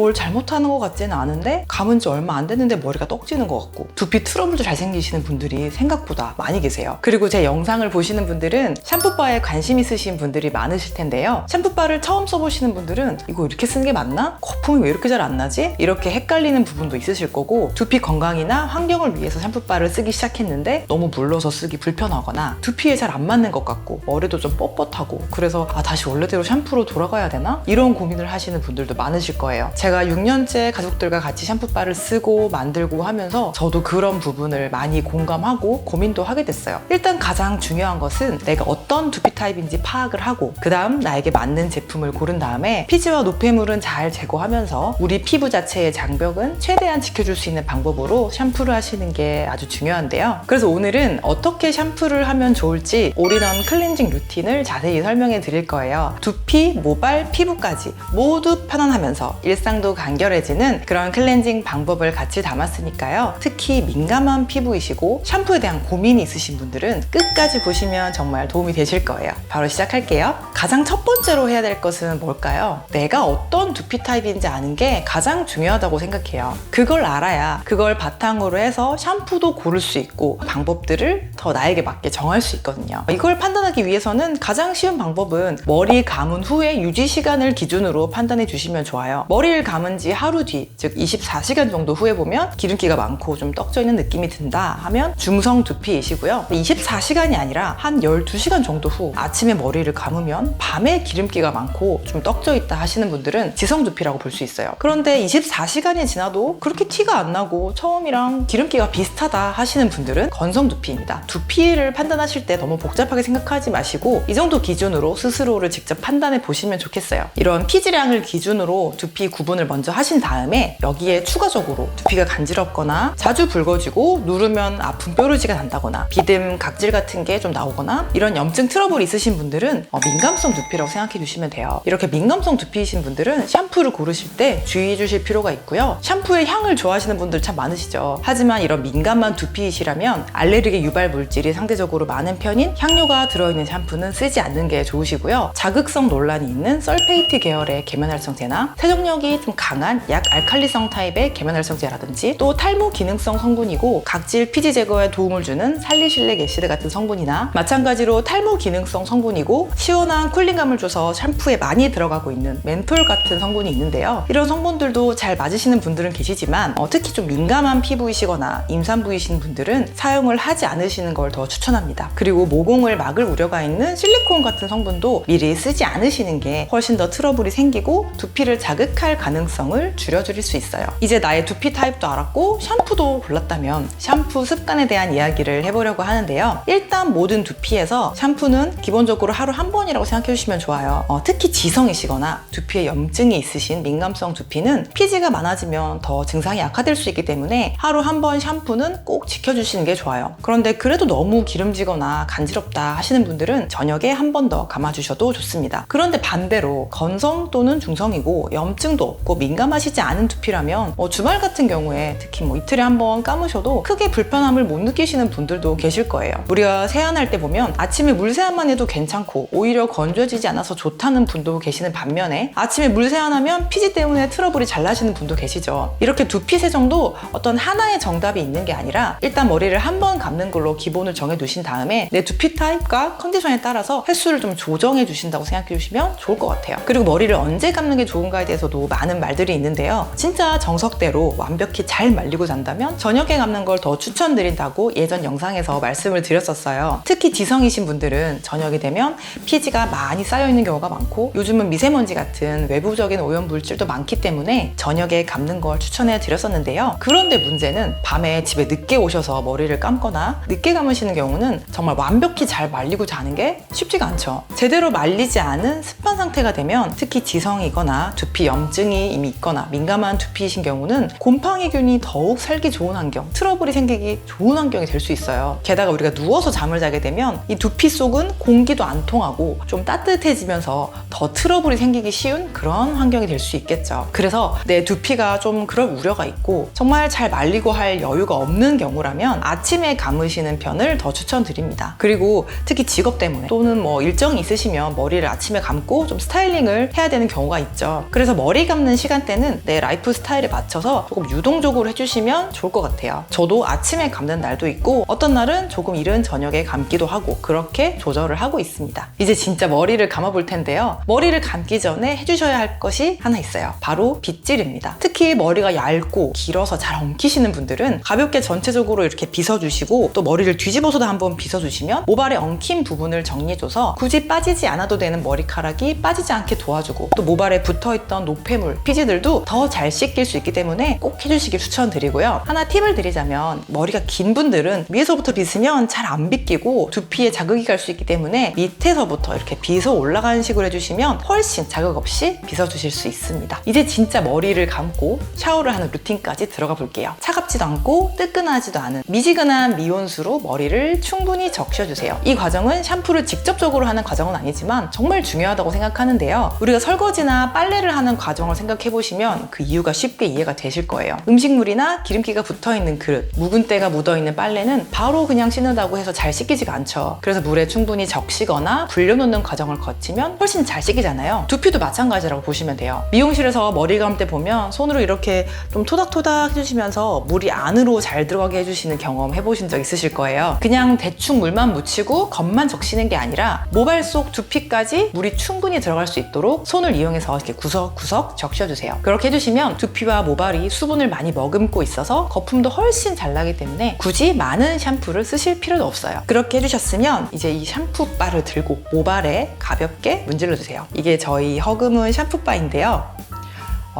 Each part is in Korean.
뭘 잘못하는 것 같지는 않은데 감은 지 얼마 안 됐는데 머리가 떡지는 것 같고 두피 트러블도 잘 생기시는 분들이 생각보다 많이 계세요. 그리고 제 영상을 보시는 분들은 샴푸바에 관심 있으신 분들이 많으실 텐데요. 샴푸바를 처음 써보시는 분들은 이거 이렇게 쓰는 게 맞나? 거품이 왜 이렇게 잘 안 나지? 이렇게 헷갈리는 부분도 있으실 거고, 두피 건강이나 환경을 위해서 샴푸바를 쓰기 시작했는데 너무 물러서 쓰기 불편하거나 두피에 잘 안 맞는 것 같고 머리도 좀 뻣뻣하고 그래서 다시 원래대로 샴푸로 돌아가야 되나? 이런 고민을 하시는 분들도 많으실 거예요. 제가 6년째 가족들과 같이 샴푸바를 쓰고 만들고 하면서 저도 그런 부분을 많이 공감하고 고민도 하게 됐어요. 일단 가장 중요한 것은 내가 어떤 두피 타입인지 파악을 하고 그 다음 나에게 맞는 제품을 고른 다음에 피지와 노폐물은 잘 제거하면서 우리 피부 자체의 장벽은 최대한 지켜줄 수 있는 방법으로 샴푸를 하시는 게 아주 중요한데요. 그래서 오늘은 어떻게 샴푸를 하면 좋을지 올인원 클렌징 루틴을 자세히 설명해 드릴 거예요. 두피, 모발, 피부까지 모두 편안하면서 일상도 간결해지는 그런 클렌징 방법을 같이 담았으니까요. 특히 민감한 피부이시고 샴푸에 대한 고민이 있으신 분들은 끝까지 보시면 정말 도움이 되실 거예요. 바로 시작할게요. 가장 첫 번째로 해야 될 것은 뭘까요? 내가 어떤 두피 타입인지 아는 게 가장 중요하다고 생각해요. 그걸 알아야 그걸 바탕으로 해서 샴푸도 고를 수 있고 방법들을 더 나에게 맞게 정할 수 있거든요. 이걸 판단하기 위해서는 가장 쉬운 방법은 머리 감은 후에 유지 시간을 기준으로 판단해 주시면 좋아요. 머리를 감은 지 하루 뒤, 즉 24시간 정도 후에 보면 기름기가 많고 좀 떡져 있는 느낌이 든다 하면 중성 두피이시고요. 24시간이 아니라 한 12시간 정도 후 아침에 머리를 감으면 밤에 기름기가 많고 좀 떡져 있다 하시는 분들은 지성 두피라고 볼 수 있어요. 그런데 24시간이 지나도 그렇게 티가 안 나고 처음이랑 기름기가 비슷하다 하시는 분들은 건성 두피입니다. 두피를 판단하실 때 너무 복잡하게 생각하지 마시고 이 정도 기준으로 스스로를 직접 판단해 보시면 좋겠어요. 이런 피지량을 기준으로 두피 구분을 먼저 하신 다음에 여기에 추가적으로 두피가 간지럽거나 자주 붉어지고 누르면 아픈 뾰루지가 난다거나 비듬, 각질 같은 게 좀 나오거나 이런 염증 트러블이 있으신 분들은 민감성 두피라고 생각해 주시면 돼요. 이렇게 민감성 두피이신 분들은 샴푸를 고르실 때 주의해 주실 필요가 있고요. 샴푸의 향을 좋아하시는 분들 참 많으시죠. 하지만 이런 민감한 두피이시라면 알레르기 유발 물질이 상대적으로 많은 편인 향료가 들어있는 샴푸는 쓰지 않는 게 좋으시고요. 자극성 논란이 있는 설페이트 계열의 계면활성제나 세정력이 좀 강한 약 알칼리성 타입의 계면활성제라든지 또 탈모 기능성 성분이고 각질 피지 제거에 도움을 주는 살리실릭 애시드 같은 성분이나 마찬가지로 탈모 기능성 성분이고 시원한 쿨링감을 줘서 샴푸에 많이 들어가고 있는 멘톨 같은 성분이 있는데요. 이런 성분들도 잘 맞으시는 분들은 계시지만 특히 좀 민감한 피부이시거나 임산부이신 분들은 사용을 하지 않으시는 걸 더 추천합니다. 그리고 모공을 막을 우려가 있는 실리콘 같은 성분도 미리 쓰지 않으시는 게 훨씬 더 트러블이 생기고 두피를 자극할 가능성을 줄여줄 수 있어요. 이제 나의 두피 타입도 알았고 샴푸도 골랐다면 샴푸 습관에 대한 이야기를 해보려고 하는데요. 일단 모든 두피에서 샴푸는 기본적으로 하루 한 번이라고 생각해 주시면 좋아요. 특히 지성이시거나 두피에 염증이 있으신 민감성 두피는 피지가 많아지면 더 증상이 악화될 수 있기 때문에 하루 한 번 샴푸는 꼭 지켜주시는 게 좋아요. 그런데 그래도 너무 기름지거나 간지럽다 하시는 분들은 저녁에 한 번 더 감아주셔도 좋습니다. 그런데 반대로 건성 또는 중성이고 염증도 없고 민감하시지 않은 두피라면 주말 같은 경우에 특히 이틀에 한 번 감으셔도 크게 불편함을 못 느끼시는 분들도 계실 거예요. 우리가 세안할 때 보면 아침에 물 세안만 해도 괜찮고 오히려 건조해지지 않아서 좋다는 분도 계시는 반면에 아침에 물 세안하면 피지 때문에 트러블이 잘 나시는 분도 계시죠. 이렇게 두피 세정도 어떤 하나의 정답이 있는 게 아니라 일단 머리를 한 번 감는 걸로 기본을 정해 두신 다음에 내 두피 타입과 컨디션에 따라서 횟수를 좀 조정해 주신다고 생각해 주시면 좋을 것 같아요. 그리고 머리를 언제 감는 게 좋은가에 대해서도 많은 말들이 있는데요. 진짜 정석대로 완벽히 잘 말리고 잔다면 저녁에 감는 걸 더 추천드린다고 예전 영상에서 말씀을 드렸었어요. 특히 지성이신 분들은 저녁이 되면 피지가 많이 쌓여있는 경우가 많고 요즘은 미세먼지 같은 외부적인 오염 물질도 많기 때문에 저녁에 감는 걸 추천해 드렸었는데요. 그런데 문제는 밤에 집에 늦게 오셔서 머리를 감거나 늦게 감으시는 경우는 정말 완벽히 잘 말리고 자는 게 쉽지가 않죠. 제대로 말리지 않은 습한 상태가 되면 특히 지성이거나 두피 염증이 이미 있거나 민감한 두피이신 경우는 곰팡이균이 더욱 살기 좋은 환경, 트러블이 생기기 좋은 환경이 될 수 있어요. 게다가 우리가 누워서 잠을 자게 되면 이 두피 속은 공기도 안 통하고 좀 좀 따뜻해지면서 더 트러블이 생기기 쉬운 그런 환경이 될 수 있겠죠. 그래서 내 두피가 좀 그럴 우려가 있고 정말 잘 말리고 할 여유가 없는 경우라면 아침에 감으시는 편을 더 추천드립니다. 그리고 특히 직업 때문에 또는 뭐 일정이 있으시면 머리를 아침에 감고 좀 스타일링을 해야 되는 경우가 있죠. 그래서 머리 감는 시간대는 내 라이프 스타일에 맞춰서 조금 유동적으로 해주시면 좋을 것 같아요. 저도 아침에 감는 날도 있고 어떤 날은 조금 이른 저녁에 감기도 하고 그렇게 조절을 하고 있습니다. 이제 진짜 머리를 감아볼 텐데요. 머리를 감기 전에 해주셔야 할 것이 하나 있어요. 바로 빗질입니다. 특히 머리가 얇고 길어서 잘 엉키시는 분들은 가볍게 전체적으로 이렇게 빗어주시고 또 머리를 뒤집어서도 한번 빗어주시면 모발의 엉킨 부분을 정리해줘서 굳이 빠지지 않아도 되는 머리카락이 빠지지 않게 도와주고 또 모발에 붙어있던 노폐물, 피지들도 더 잘 씻길 수 있기 때문에 꼭 해주시길 추천드리고요. 하나 팁을 드리자면 머리가 긴 분들은 위에서부터 빗으면 잘 안 빗기고 두피에 자극이 갈 수 있기 때문에 밑에서부터 이렇게 빗어 올라가는 식으로 해주시면 훨씬 자극 없이 빗어주실 수 있습니다. 이제 진짜 머리를 감고 샤워를 하는 루틴까지 들어가 볼게요. 차갑지도 않고 뜨끈하지도 않은 미지근한 미온수로 머리를 충분히 적셔주세요. 이 과정은 샴푸를 직접적으로 하는 과정은 아니지만 정말 중요하다고 생각하는데요. 우리가 설거지나 빨래를 하는 과정을 생각해보시면 그 이유가 쉽게 이해가 되실 거예요. 음식물이나 기름기가 붙어있는 그릇, 묵은 때가 묻어있는 빨래는 바로 그냥 씻는다고 해서 잘 씻기지가 않죠. 그래서 물에 충분히 적시거나 불려놓는 과정을 거치면 훨씬 잘 씻기잖아요. 두피도 마찬가지라고 보시면 돼요. 미용실에서 머리 감을 때 보면 손으로 이렇게 좀 토닥토닥 해주시면서 물이 안으로 잘 들어가게 해주시는 경험 해보신 적 있으실 거예요. 그냥 대충 물만 묻히고 겉만 적시는 게 아니라 모발 속 두피까지 물이 충분히 들어갈 수 있도록 손을 이용해서 이렇게 구석구석 적셔주세요. 그렇게 해주시면 두피와 모발이 수분을 많이 머금고 있어서 거품도 훨씬 잘 나기 때문에 굳이 많은 샴푸를 쓰실 필요도 없어요. 그렇게 해주셨으면 이제 이 샴푸바를 들고 모발에 가볍게 문질러주세요. 이게 저희 허금은 샴푸바인데요.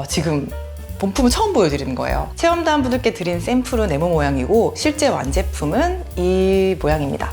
지금 본품은 처음 보여드리는 거예요. 체험단 분들께 드린 샘플은 네모 모양이고 실제 완제품은 이 모양입니다.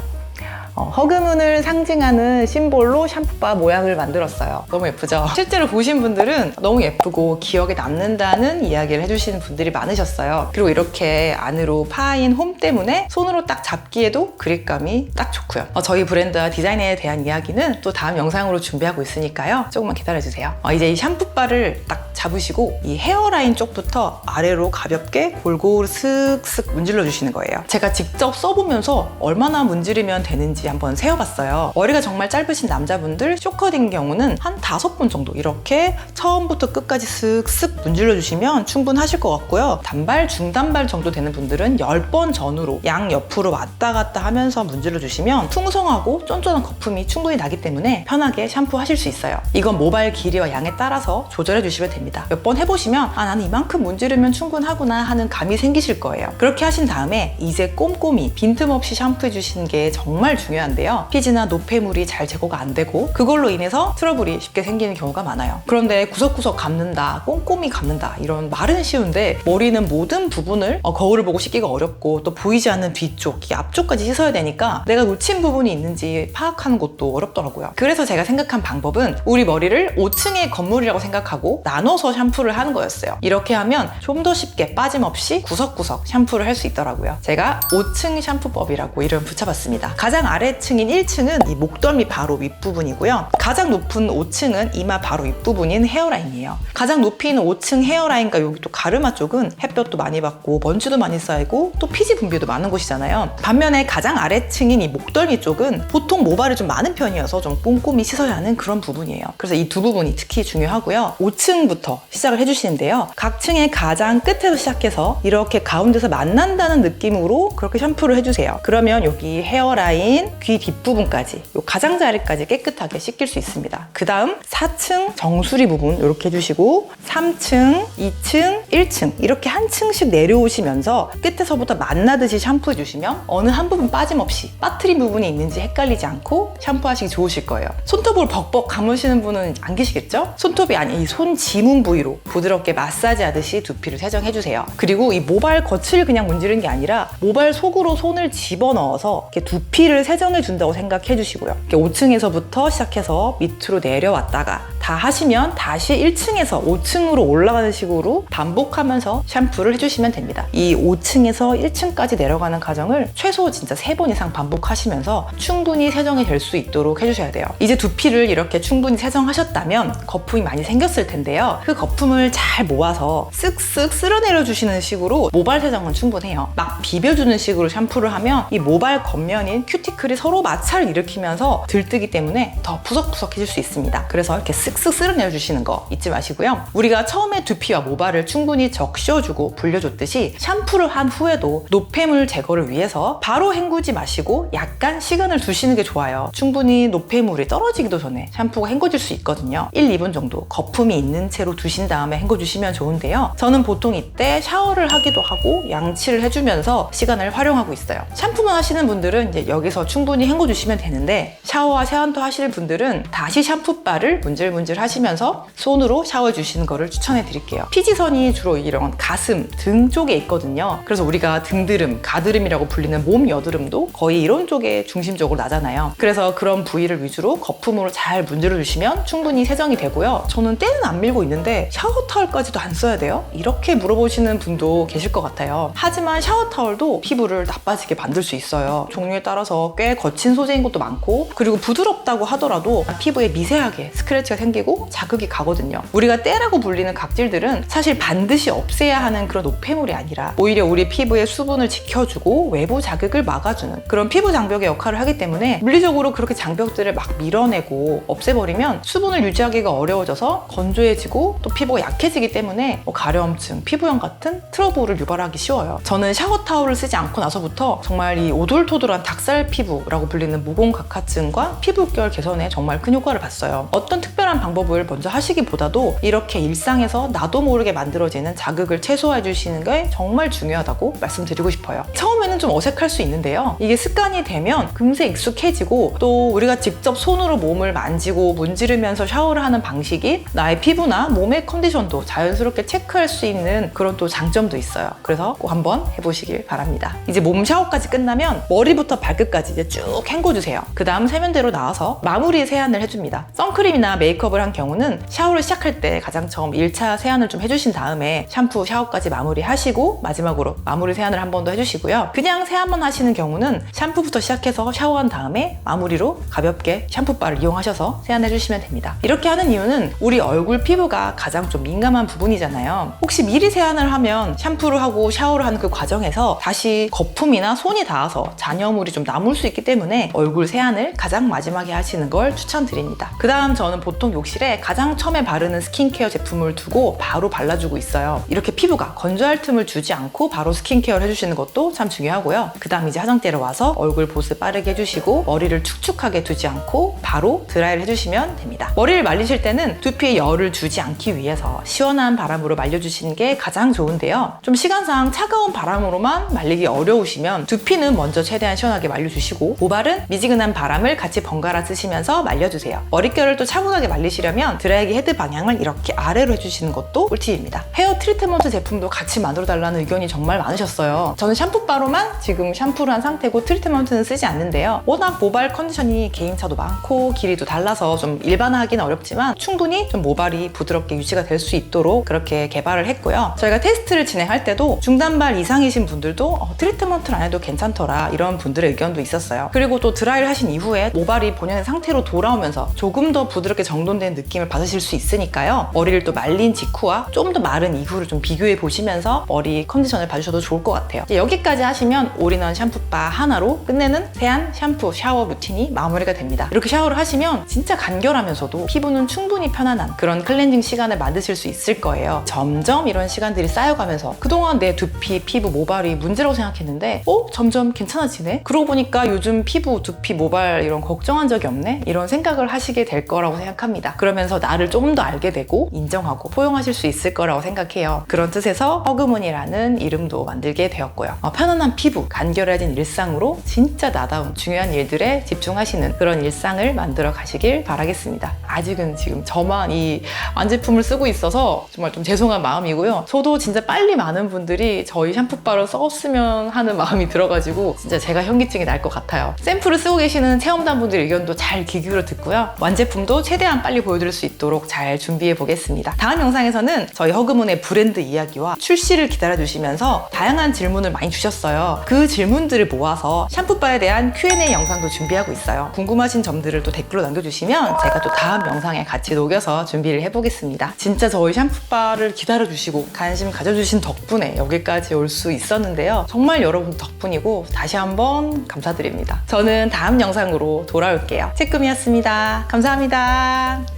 허그문을 상징하는 심볼로 샴푸바 모양을 만들었어요. 너무 예쁘죠? 실제로 보신 분들은 너무 예쁘고 기억에 남는다는 이야기를 해주시는 분들이 많으셨어요. 그리고 이렇게 안으로 파인 홈 때문에 손으로 딱 잡기에도 그립감이 딱 좋고요. 저희 브랜드와 디자인에 대한 이야기는 또 다음 영상으로 준비하고 있으니까요. 조금만 기다려주세요. 이제 이 샴푸바를 딱 잡으시고 이 헤어라인 쪽부터 아래로 가볍게 골고루 슥슥 문질러 주시는 거예요. 제가 직접 써보면서 얼마나 문지르면 되는지 한번 세어봤어요. 머리가 정말 짧으신 남자분들 쇼커딩 경우는 한 5번 정도 이렇게 처음부터 끝까지 슥슥 문질러 주시면 충분하실 것 같고요. 단발, 중단발 정도 되는 분들은 10번 전후로 양 옆으로 왔다 갔다 하면서 문질러 주시면 풍성하고 쫀쫀한 거품이 충분히 나기 때문에 편하게 샴푸하실 수 있어요. 이건 모발 길이와 양에 따라서 조절해 주시면 됩니다. 몇 번 해보시면 나는 이만큼 문지르면 충분하구나 하는 감이 생기실 거예요. 그렇게 하신 다음에 이제 꼼꼼히 빈틈없이 샴푸해 주시는 게 정말 중요한데요. 피지나 노폐물이 잘 제거가 안 되고 그걸로 인해서 트러블이 쉽게 생기는 경우가 많아요. 그런데 구석구석 감는다, 꼼꼼히 감는다 이런 말은 쉬운데 머리는 모든 부분을 거울을 보고 씻기가 어렵고 또 보이지 않는 뒤쪽, 이 앞쪽까지 씻어야 되니까 내가 놓친 부분이 있는지 파악하는 것도 어렵더라고요. 그래서 제가 생각한 방법은 우리 머리를 5층의 건물이라고 생각하고 나눠서 샴푸를 하는 거였어요. 이렇게 하면 좀 더 쉽게 빠짐없이 구석구석 샴푸를 할 수 있더라고요. 제가 5층 샴푸법이라고 이름 붙여봤습니다. 가장 아래층인 1층은 이 목덜미 바로 윗부분이고요. 가장 높은 5층은 이마 바로 윗부분인 헤어라인이에요. 가장 높이 있는 5층 헤어라인과 여기 또 가르마 쪽은 햇볕도 많이 받고 먼지도 많이 쌓이고 또 피지 분비도 많은 곳이잖아요. 반면에 가장 아래층인 이 목덜미 쪽은 보통 모발이 좀 많은 편이어서 좀 꼼꼼히 씻어야 하는 그런 부분이에요. 그래서 이 두 부분이 특히 중요하고요. 5층부터 시작을 해주시는데요. 각 층의 가장 끝에서 시작해서 이렇게 가운데서 만난다는 느낌으로 그렇게 샴푸를 해주세요. 그러면 여기 헤어라인, 귀 뒷부분까지 요 가장자리까지 깨끗하게 씻길 수 있습니다. 그 다음 4층 정수리 부분 이렇게 해주시고 3층, 2층, 1층 이렇게 한 층씩 내려오시면서 끝에서부터 만나듯이 샴푸해 주시면 어느 한 부분 빠짐없이 빠트린 부분이 있는지 헷갈리지 않고 샴푸하시기 좋으실 거예요. 손톱을 벅벅 감으시는 분은 안 계시겠죠? 손톱이 아닌 이 손 지문 부위로 부드럽게 마사지 하듯이 두피를 세정해주세요. 그리고 이 모발 겉을 그냥 문지르는 게 아니라 모발 속으로 손을 집어넣어서 이렇게 두피를 세정해준다고 생각해주시고요. 5층에서부터 시작해서 밑으로 내려왔다가 다 하시면 다시 1층에서 5층으로 올라가는 식으로 반복하면서 샴푸를 해주시면 됩니다. 이 5층에서 1층까지 내려가는 과정을 최소 진짜 3번 이상 반복하시면서 충분히 세정이 될 수 있도록 해주셔야 돼요. 이제 두피를 이렇게 충분히 세정하셨다면 거품이 많이 생겼을 텐데요. 그 거품을 잘 모아서 쓱쓱 쓸어내려 주시는 식으로 모발 세정은 충분해요. 막 비벼주는 식으로 샴푸를 하면 이 모발 겉면인 큐티클이 서로 마찰을 일으키면서 들뜨기 때문에 더 푸석푸석해질 수 있습니다. 그래서 이렇게 쓱쓱 쓸어내려 주시는 거 잊지 마시고요. 우리가 처음에 두피와 모발을 충분히 적셔주고 불려줬듯이 샴푸를 한 후에도 노폐물 제거를 위해서 바로 헹구지 마시고 약간 시간을 두시는 게 좋아요. 충분히 노폐물이 떨어지기도 전에 샴푸가 헹궈질 수 있거든요. 1, 2분 정도 거품이 있는 채로 두신 다음에 헹궈주시면 좋은데요. 저는 보통 이때 샤워를 하기도 하고 양치를 해주면서 시간을 활용하고 있어요. 샴푸만 하시는 분들은 이제 여기서 충분히 헹궈주시면 되는데 샤워와 세안도 하시는 분들은 다시 샴푸바를 문질문질 하시면서 손으로 샤워해 주시는 거를 추천해 드릴게요. 피지선이 주로 이런 가슴, 등 쪽에 있거든요. 그래서 우리가 등드름, 가드름이라고 불리는 몸 여드름도 거의 이런 쪽에 중심적으로 나잖아요. 그래서 그런 부위를 위주로 거품으로 잘 문질러 주시면 충분히 세정이 되고요. 저는 때는 안 밀고 있는데 샤워 타월까지도 안 써야 돼요? 이렇게 물어보시는 분도 계실 것 같아요. 하지만 샤워 타월도 피부를 나빠지게 만들 수 있어요. 종류에 따라서 꽤 거친 소재인 것도 많고, 그리고 부드럽다고 하더라도 피부에 미세하게 스크래치가 생기고 자극이 가거든요. 우리가 때라고 불리는 각질들은 사실 반드시 없애야 하는 그런 노폐물이 아니라 오히려 우리 피부의 수분을 지켜주고 외부 자극을 막아주는 그런 피부 장벽의 역할을 하기 때문에 물리적으로 그렇게 장벽들을 막 밀어내고 없애버리면 수분을 유지하기가 어려워져서 건조해지고 또 피부가 약해지기 때문에 가려움증, 피부염 같은 트러블을 유발하기 쉬워요. 저는 샤워 타월을 쓰지 않고 나서부터 정말 이 오돌토돌한 닭살 피부라고 불리는 모공각화증과 피부결 개선에 정말 큰 효과를 봤어요. 어떤 특별한 방법을 먼저 하시기보다도 이렇게 일상에서 나도 모르게 만들어지는 자극을 최소화해 주시는 게 정말 중요하다고 말씀드리고 싶어요. 처음에는 좀 어색할 수 있는데요. 이게 습관이 되면 금세 익숙해지고 또 우리가 직접 손으로 몸을 만지고 문지르면서 샤워를 하는 방식이 나의 피부나 몸의 컨디션도 자연스럽게 체크할 수 있는 그런 또 장점도 있어요. 그래서 꼭 한번 해보시길 바랍니다. 이제 몸 샤워까지 끝나면 머리부터 발끝까지 이제 쭉 헹궈주세요. 그 다음 세면대로 나와서 마무리 세안을 해줍니다. 선크림이나 메이크업을 한 경우는 샤워를 시작할 때 가장 처음 1차 세안을 좀 해주신 다음에 샴푸, 샤워까지 마무리하시고 마지막으로 마무리 세안을 한 번 더 해주시고요. 그냥 세안만 하시는 경우는 샴푸부터 시작해서 샤워한 다음에 마무리로 가볍게 샴푸바를 이용하셔서 세안해주시면 됩니다. 이렇게 하는 이유는 우리 얼굴 피부가 가장 좀 민감한 부분이잖아요. 혹시 미리 세안을 하면 샴푸를 하고 샤워를 하는 그 과정에서 다시 거품이나 손이 닿아서 잔여물이 좀 남을 수 있기 때문에 얼굴 세안을 가장 마지막에 하시는 걸 추천드립니다. 그 다음 저는 보통 욕실에 가장 처음에 바르는 스킨케어 제품을 두고 바로 발라주고 있어요. 이렇게 피부가 건조할 틈을 주지 않고 바로 스킨케어를 해주시는 것도 참 중요하고요. 그 다음 이제 화장대로 와서 얼굴 보습 빠르게 해주시고 머리를 축축하게 두지 않고 바로 드라이를 해주시면 됩니다. 머리를 말리실 때는 두피에 열을 주지 않기 위해서 시원한 바람으로 말려주시는 게 가장 좋은데요. 좀 시간상 차가운 바람으로만 말리기 어려우시면 두피는 먼저 최대한 시원하게 말려주시고 모발은 미지근한 바람을 같이 번갈아 쓰시면서 말려주세요. 머릿결을 또 차분하게 말리시려면 드라이기 헤드 방향을 이렇게 아래로 해주시는 것도 꿀팁입니다. 헤어 트리트먼트 제품도 같이 만들어달라는 의견이 정말 많으셨어요. 저는 샴푸바로만 지금 샴푸를 한 상태고 트리트먼트는 쓰지 않는데요. 워낙 모발 컨디션이 개인차도 많고 길이도 달라서 좀 일반화하기는 어렵지만 충분히 좀 모발이 부드럽게 유지가 될 수 있도록 그렇게 개발을 했고요. 저희가 테스트를 진행할 때도 중단발 이상이신 분들도 트리트먼트를 안 해도 괜찮더라 이런 분들의 의견도 있었어요. 그리고 또 드라이를 하신 이후에 모발이 본연의 상태로 돌아오면서 조금 더 부드럽게 정돈된 느낌을 받으실 수 있으니까요. 머리를 또 말린 직후와 좀 더 마른 이후를 좀 비교해 보시면서 머리 컨디션을 봐주셔도 좋을 것 같아요. 이제 여기까지 하시면 올인원 샴푸바 하나로 끝내는 세안, 샴푸, 샤워 루틴이 마무리가 됩니다. 이렇게 샤워를 하시면 진짜 간결하면서도 피부는 충분히 편안한 그런 클렌징 시간을 만드실 수 있을 거예요. 점점 이런 시간들이 쌓여가면서 그동안 내 두피, 피부, 모발이 문제라고 생각했는데 점점 괜찮아지네? 그러고 보니까 요즘 피부, 두피, 모발 이런 걱정한 적이 없네? 이런 생각을 하시게 될 거라고 생각합니다. 그러면서 나를 조금 더 알게 되고 인정하고 포용하실 수 있을 거라고 생각해요. 그런 뜻에서 허그문이라는 이름도 만들게 되었고요. 편안한 피부, 간결해진 일상으로 진짜 나다운 중요한 일들에 집중하시는 그런 일상을 만들어 가시길 바라겠습니다. 아직은 지금 저만 이 완제품을 쓰고 있어서 정말 좀 죄송한 마음이고요. 저도 진짜 빨리 많은 분들이 저희 샴푸바를 썼으면 하는 마음이 들어가지고 진짜 제가 현기증이 날 것 같아요. 샘플을 쓰고 계시는 체험단분들 의견도 잘 귀 기울여 듣고요. 완제품도 최대한 빨리 보여드릴 수 있도록 잘 준비해 보겠습니다. 다음 영상에서는 저희 허그문의 브랜드 이야기와 출시를 기다려주시면서 다양한 질문을 많이 주셨어요. 그 질문들을 모아서 샴푸바에 대한 Q&A 영상도 준비하고 있어요. 궁금하신 점들을 또 댓글로 남겨주시면 제가 또 다음 영상에 같이 녹여서 준비를 해보겠습니다. 진짜 저희 샴푸바를 기다려주시고 관심 가져주신 덕분에 여기까지 올 수 있었는데요. 정말 여러분 덕분이고 다시 한번 감사드립니다. 저는 다음 영상으로 돌아올게요. 쬐끔이었습니다. 감사합니다.